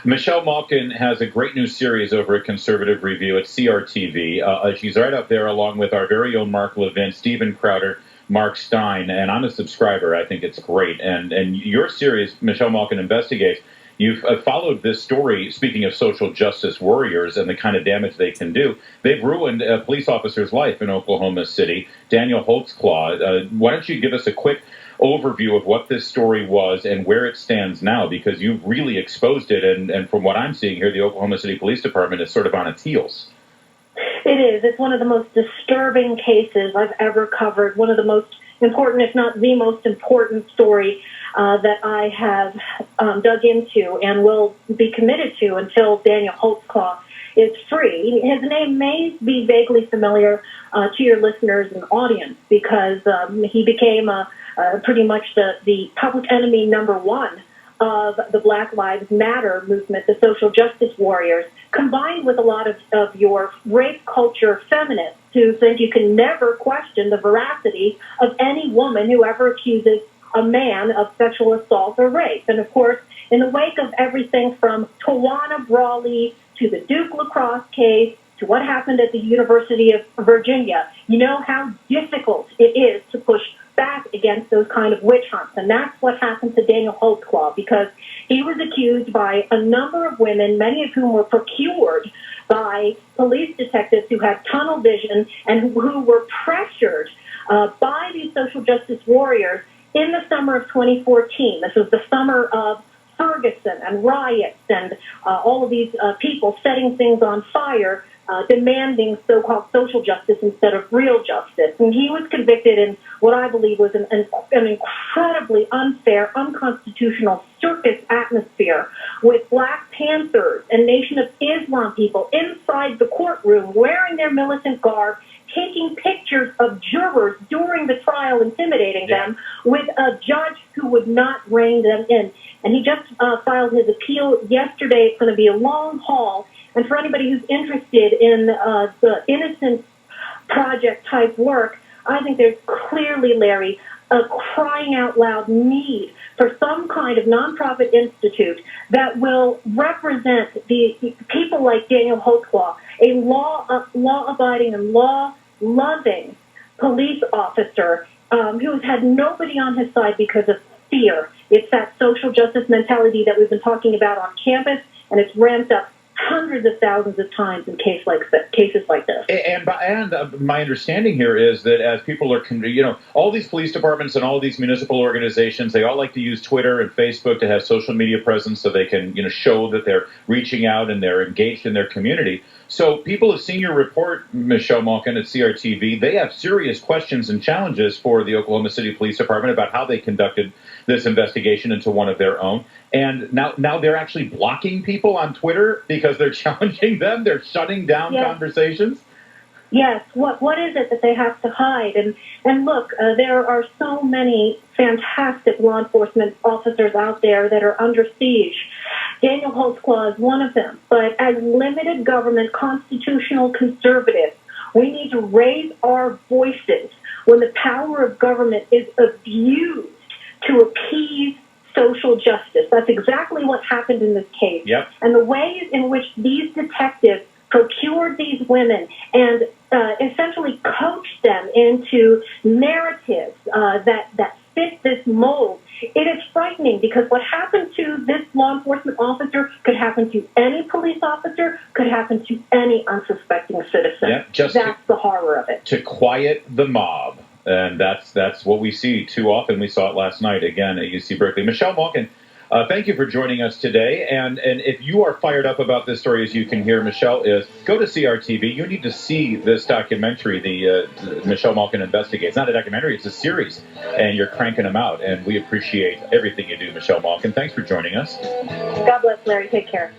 Michelle Malkin has a great new series over at Conservative Review at CRTV. She's right up there along with our very own Mark Levin, Stephen Crowder, Mark Stein, and I'm a subscriber. I think it's great. And your series, Michelle Malkin Investigates, you've followed this story, speaking of social justice warriors and the kind of damage they can do. They've ruined a police officer's life in Oklahoma City, Daniel Holtzclaw. Why don't you give us a quick overview of what this story was and where it stands now, because you've really exposed it, and from what I'm seeing here, the Oklahoma City Police Department is sort of on its heels. It is. It's one of the most disturbing cases I've ever covered, one of the most important, if not the most important story that I have dug into and will be committed to until Daniel Holtzclaw is free. His name may be vaguely familiar to your listeners and audience because he became pretty much the public enemy number one of the Black Lives Matter movement, the social justice warriors, combined with a lot of your rape culture feminists who think you can never question the veracity of any woman who ever accuses a man of sexual assault or rape. And of course, in the wake of everything from Tawana Brawley to the Duke lacrosse case to what happened at the University of Virginia, you know how difficult it is to push back against those kind of witch hunts. And that's what happened to Daniel Holtzclaw, because he was accused by a number of women, many of whom were procured by police detectives who had tunnel vision and who were pressured by these social justice warriors in the summer of 2014. This was the summer of Ferguson and riots and all of these people setting things on fire, demanding so-called social justice instead of real justice. And he was convicted in what I believe was an incredibly unfair, unconstitutional circus atmosphere with Black Panthers and Nation of Islam people inside the courtroom wearing their militant garb, taking pictures of jurors during the trial, intimidating them, with a judge who would not rein them in. And he just filed his appeal yesterday. It's going to be a long haul. And for anybody who's interested in the Innocence Project type work, I think there's clearly, Larry, a crying out loud need for some kind of nonprofit institute that will represent the people like Daniel Holtzclaw, a law-abiding and law-loving police officer who has had nobody on his side because of fear. It's that social justice mentality that we've been talking about on campus, and it's ramped up hundreds of thousands of times in cases like this. And my understanding here is that as people are, all these police departments and all these municipal organizations, they all like to use Twitter and Facebook to have social media presence so they can, show that they're reaching out and they're engaged in their community. So people have seen your report, Michelle Malkin at CRTV. They have serious questions and challenges for the Oklahoma City Police Department about how they conducted this investigation into one of their own. And now they're actually blocking people on Twitter because they're challenging them. They're shutting down conversations. Yes. What is it that they have to hide? And look, there are so many fantastic law enforcement officers out there that are under siege. Daniel Holtzclaw is one of them. But as limited government constitutional conservatives, we need to raise our voices when the power of government is abused to appease social justice. That's exactly what happened in this case. Yep. And the ways in which these detectives procured these women and essentially coached them into narratives that fit this mold, it is frightening, because what happened to this law enforcement officer could happen to any police officer, could happen to any unsuspecting citizen. Yep, that's the horror of it. To quiet the mob. And that's what we see too often. We saw it last night again at UC Berkeley. Michelle Malkin, thank you for joining us today. And if you are fired up about this story, as you can hear, Michelle is, go to CRTV. You need to see this documentary, the Michelle Malkin Investigates. It's not a documentary, it's a series. And you're cranking them out. And we appreciate everything you do, Michelle Malkin. Thanks for joining us. God bless, Larry. Take care.